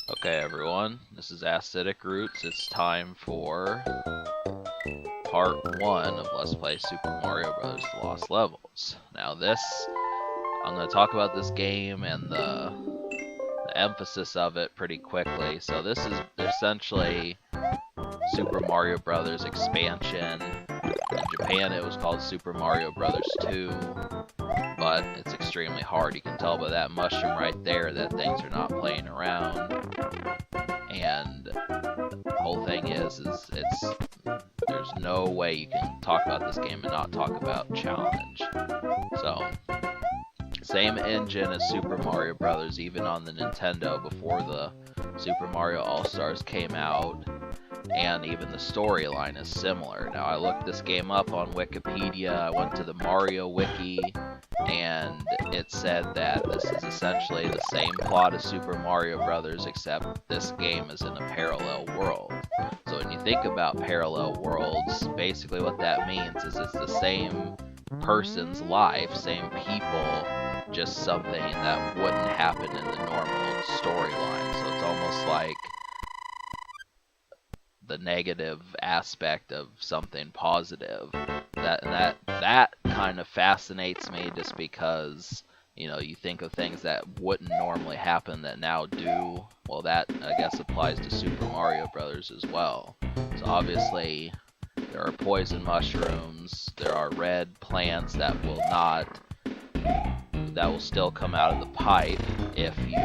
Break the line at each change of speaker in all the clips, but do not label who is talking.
Okay, everyone, this is Acidic Roots. It's time for part 1 of Let's Play Super Mario Bros. The Lost Levels. Now I'm going to talk about this game and the emphasis of it pretty quickly. So this is essentially Super Mario Bros. Expansion. In Japan it was called Super Mario Bros. 2, but it's extremely hard. You can tell by that mushroom right there that things are not playing around. And the whole thing is there's no way you can talk about this game and not talk about challenge. So, same engine as Super Mario Brothers, even on the Nintendo before the Super Mario All-Stars came out, and even the storyline is similar. Now, I looked this game up on Wikipedia, I went to the Mario Wiki, and it said that this is essentially the same plot as Super Mario Brothers, except this game is in a parallel world. So when you think about parallel worlds, basically what that means is it's the same person's life, same people, just something that wouldn't happen in the normal storyline. So it's almost like the negative aspect of something positive. That kind of fascinates me, just because, you know, you think of things that wouldn't normally happen that now do. Well, that, I guess, applies to Super Mario Brothers as well. So obviously there are poison mushrooms, there are red plants that will still come out of the pipe if you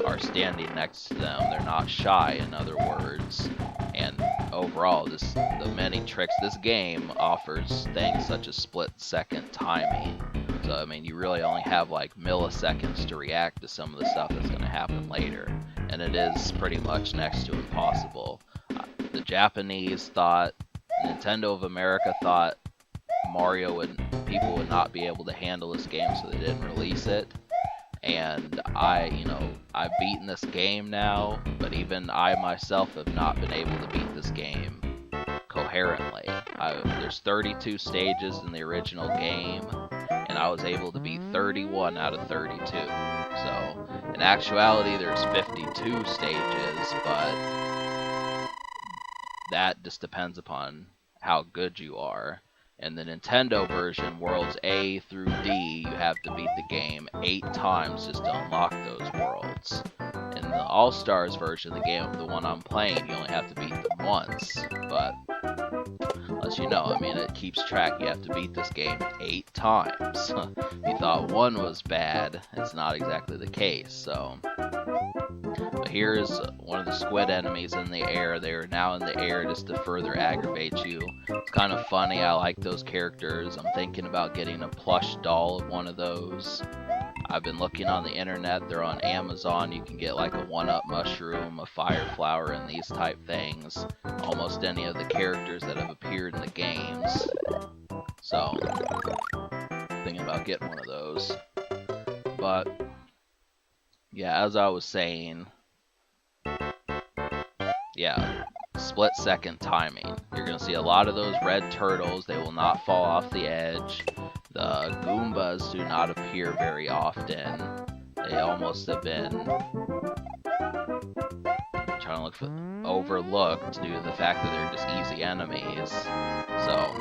are standing next to them. They're not shy, in other words. And overall, the many tricks, this game offers things such as split-second timing. So, I mean, you really only have like milliseconds to react to some of the stuff that's going to happen later. And it is pretty much next to impossible. The Japanese thought, Nintendo of America thought people would not be able to handle this game, so they didn't release it. And I've beaten this game now, but even I myself have not been able to beat this game coherently. There's 32 stages in the original game, and I was able to beat 31 out of 32. So, in actuality, there's 52 stages, but that just depends upon how good you are. In the Nintendo version, worlds A through D, you have to beat the game 8 times just to unlock those worlds. In the All-Stars version of the game, the one I'm playing, you only have to beat them once. But, as you know, I mean, it keeps track. You have to beat this game 8 times. You thought 1 was bad, it's not exactly the case, so... But here's one of the squid enemies in the air. They are now in the air just to further aggravate you. It's kind of funny. I like those characters. I'm thinking about getting a plush doll of one of those. I've been looking on the internet. They're on Amazon. You can get like a 1-up mushroom, a fire flower, and these type things. Almost any of the characters that have appeared in the games. So, thinking about getting one of those. But yeah, as I was saying, yeah, split-second timing. You're going to see a lot of those red turtles. They will not fall off the edge. The Goombas do not appear very often. They almost have been trying to look for overlooked due to the fact that they're just easy enemies. So,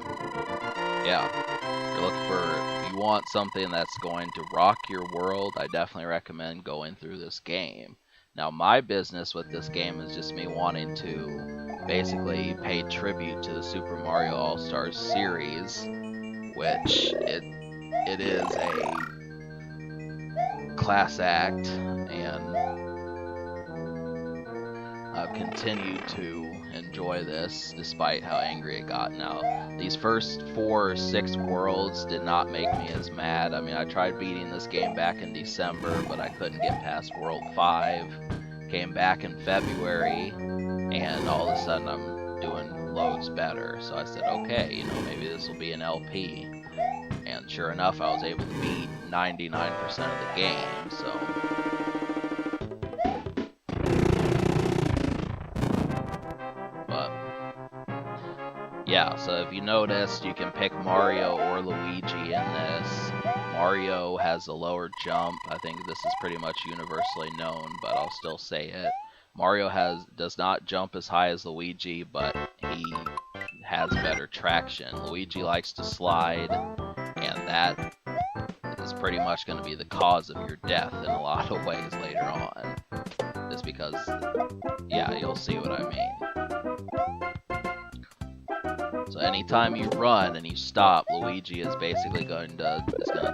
yeah, if you want something that's going to rock your world, I definitely recommend going through this game. Now, my business with this game is just me wanting to basically pay tribute to the Super Mario All-Stars series, which it is a class act, and I've continued to enjoy this despite how angry it got. Now, these first 4 or 6 worlds did not make me as mad. I mean, I tried beating this game back in December, but I couldn't get past World 5. Came back in February, and all of a sudden I'm doing loads better. So I said, okay, you know, maybe this will be an LP. And sure enough, I was able to beat 99% of the game, so... yeah, so if you noticed, you can pick Mario or Luigi in this. Mario has a lower jump. I think this is pretty much universally known, but I'll still say it. Mario does not jump as high as Luigi, but he has better traction. Luigi likes to slide, and that is pretty much going to be the cause of your death in a lot of ways later on. Just because, yeah, you'll see what I mean. So anytime you run and you stop, Luigi is basically going to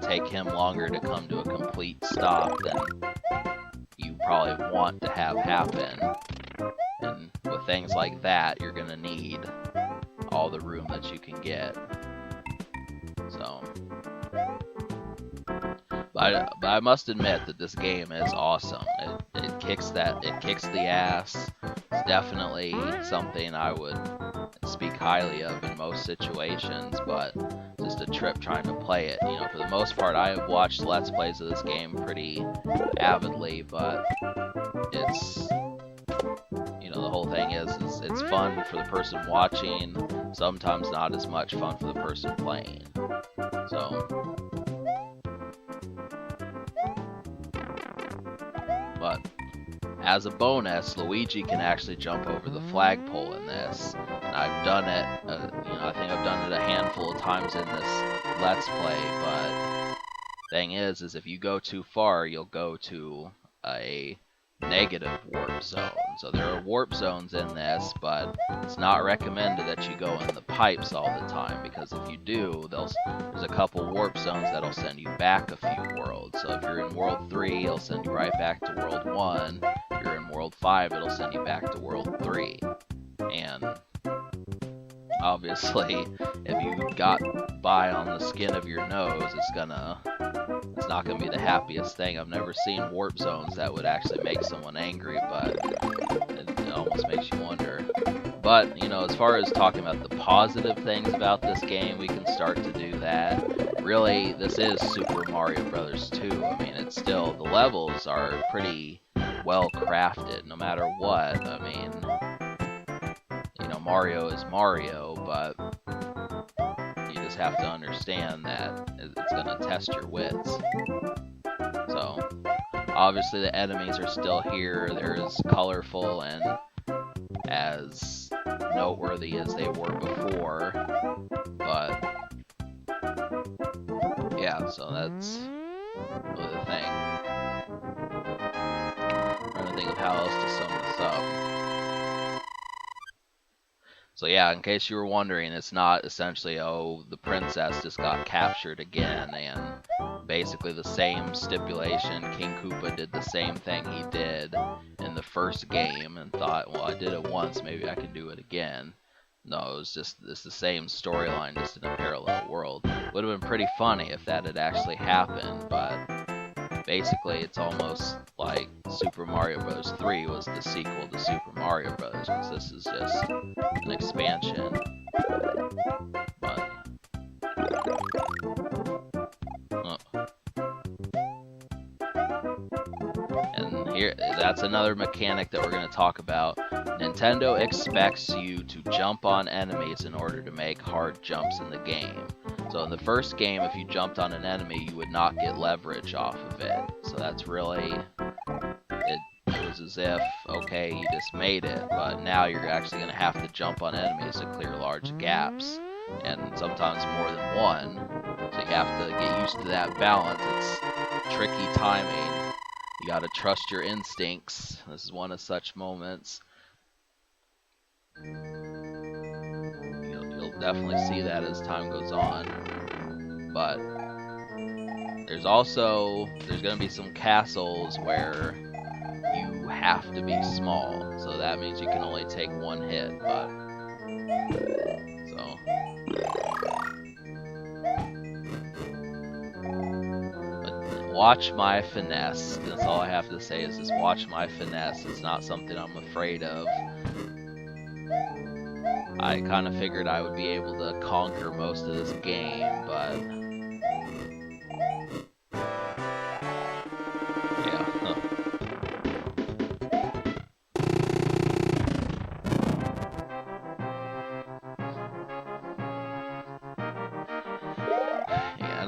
take him longer to come to a complete stop than you probably want to have happen. And with things like that, you're going to need all the room that you can get. So, but I must admit that this game is awesome. It kicks the ass. It's definitely something I would speak highly of in most situations, but just a trip trying to play it. You know, for the most part, I have watched Let's Plays of this game pretty avidly, but it's, you know, the whole thing is it's fun for the person watching, sometimes not as much fun for the person playing. So, but as a bonus, Luigi can actually jump over the flagpole in this. And I've done it, you know, I think I've done it a handful of times in this Let's Play, but thing is if you go too far, you'll go to a negative warp zone. So there are warp zones in this, but it's not recommended that you go in the pipes all the time, because if you do, there's a couple warp zones that'll send you back a few worlds. So if you're in World 3, it'll send you right back to World 1. If you're in World 5, it'll send you back to World 3. And obviously, if you got by on the skin of your nose, it's not gonna be the happiest thing. I've never seen warp zones that would actually make someone angry, but it almost makes you wonder. But, you know, as far as talking about the positive things about this game, we can start to do that. Really, this is Super Mario Bros. 2. I mean, it's still, the levels are pretty well crafted, no matter what. I mean, you know, Mario is Mario, but you just have to understand that it's going to test your wits. So, obviously the enemies are still here. They're as colorful and as noteworthy as they were before. But, yeah, so that's really the thing. I'm trying to think of how else to sum this up. So yeah, in case you were wondering, it's not essentially, oh, the princess just got captured again, and basically the same stipulation. King Koopa did the same thing he did in the first game and thought, well, I did it once, maybe I can do it again. No, it's the same storyline, just in a parallel world. Would have been pretty funny if that had actually happened, but basically it's almost like Super Mario Bros. 3 was the sequel to Super Mario Bros. Because this is just an expansion. But, and here, that's another mechanic that we're going to talk about. Nintendo expects you to jump on enemies in order to make hard jumps in the game. So in the first game, if you jumped on an enemy, you would not get leverage off of it. So that's really, it was as if, okay, you just made it, but now you're actually going to have to jump on enemies to clear large gaps, and sometimes more than one. So you have to get used to that balance. It's tricky timing. You got to trust your instincts. This is one of such moments. You'll definitely see that as time goes on. But there's going to be some castles where you have to be small. So that means you can only take one hit, but watch my finesse. That's all I have to say, is just watch my finesse. It's not something I'm afraid of. I kind of figured I would be able to conquer most of this game, but yeah.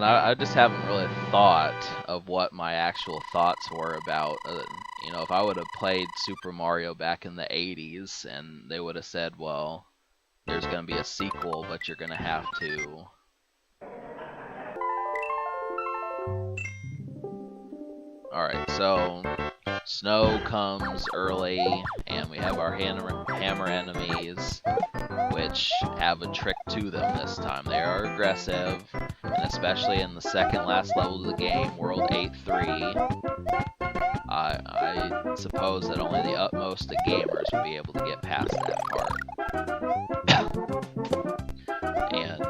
and I just haven't really thought of what my actual thoughts were about, you know, if I would have played Super Mario back in the 80s and they would have said, well, there's going to be a sequel, but you're going to have to... Alright, so snow comes early, and we have our hammer enemies, which have a trick to them this time. They are aggressive, and especially in the second last level of the game, World 8-3, I suppose that only the utmost of gamers would be able to get past that part. And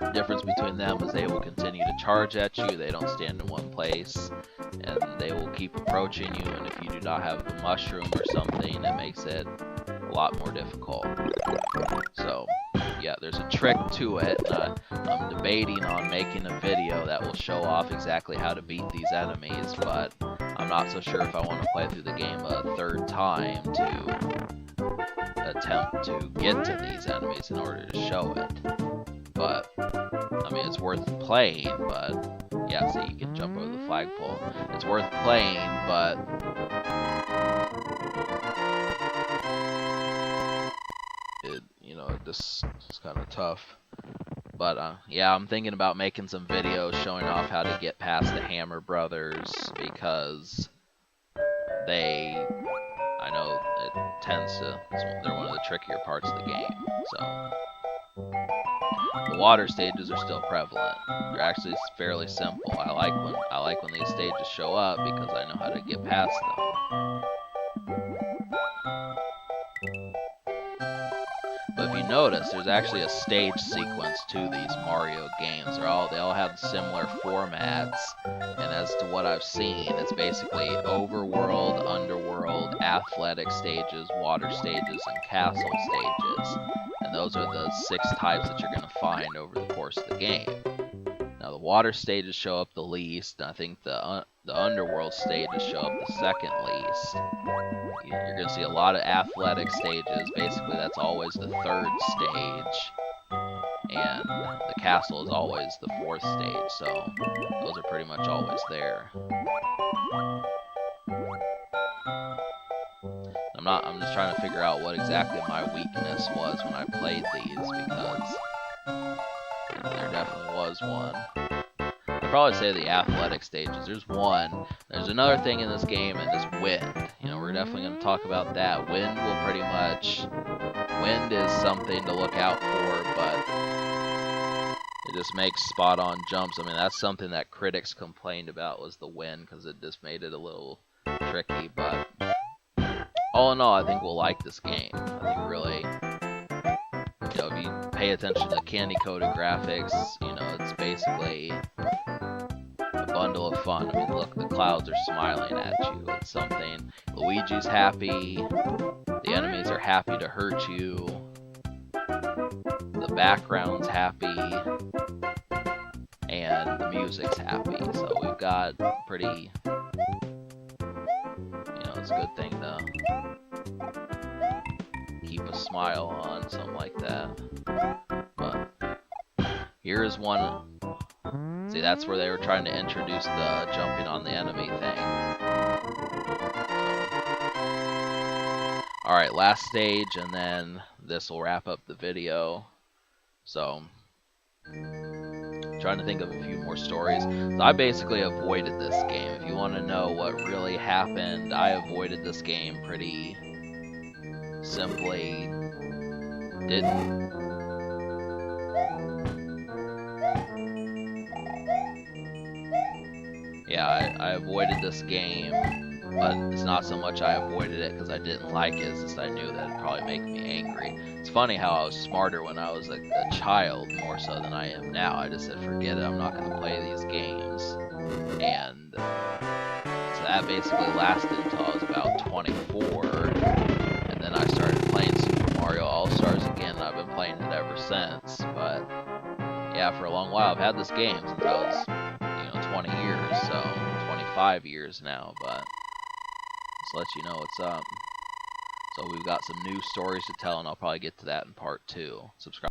the difference between them is they will continue to charge at you, they don't stand in one place, and they will keep approaching you, and if you do not have the mushroom or something, it makes it a lot more difficult. So, yeah, there's a trick to it. I'm debating on making a video that will show off exactly how to beat these enemies, but I'm not so sure if I want to play through the game a third time to attempt to get to these enemies in order to show it. But, I mean, it's worth playing, but, yeah, see, you can jump over the flagpole. It's worth playing, but... you know, it's kind of tough. But, yeah, I'm thinking about making some videos showing off how to get past the Hammer Brothers, because I know it tends to, they're one of the trickier parts of the game, so. The water stages are still prevalent. They're actually fairly simple. I like when these stages show up because I know how to get past them. But if you notice, there's actually a stage sequence to these Mario games. They all have similar formats, and as to what I've seen, it's basically overworld, underworld, athletic stages, water stages, and castle stages. And those are the 6 types that you're going to find over the course of the game. Now, the water stages show up the least, and I think the underworld stages show up the second least. You're going to see a lot of athletic stages. Basically, that's always the 3rd stage. And the castle is always the 4th stage, so those are pretty much always there. I'm just trying to figure out what exactly my weakness was when I played these, because there definitely was one. I'd probably say the athletic stages. There's one. There's another thing in this game, and it's wind. You know, we're definitely going to talk about that. Wind is something to look out for, but it just makes spot-on jumps. I mean, that's something that critics complained about, was the wind, because it just made it a little tricky, but all in all, I think we'll like this game. I think really, you know, if you pay attention to the candy-coated graphics, you know, it's basically a bundle of fun. I mean, look, the clouds are smiling at you. It's something. Luigi's happy. The enemies are happy to hurt you. The background's happy. And the music's happy. So we've got pretty... it's a good thing to keep a smile on, something like that. But here is one. See, that's where they were trying to introduce the jumping on the enemy thing. So. Alright, last stage, and then this will wrap up the video. So, trying to think of a few more stories. So I basically avoided this game. If you want to know what really happened, I avoided this game pretty simply. Yeah, I avoided this game, but it's not so much I avoided it because I didn't like it, it's just I knew that it'd probably make me angry. It's funny how I was smarter when I was a child, more so than I am now. I just said, forget it, I'm not going to play these games. And so that basically lasted until I was about 24, and then I started playing Super Mario All-Stars again, and I've been playing it ever since. But yeah, for a long while I've had this game since I was 20 years, so 25 years now, but just let you know what's up. So we've got some new stories to tell, and I'll probably get to that in part 2. Subscribe.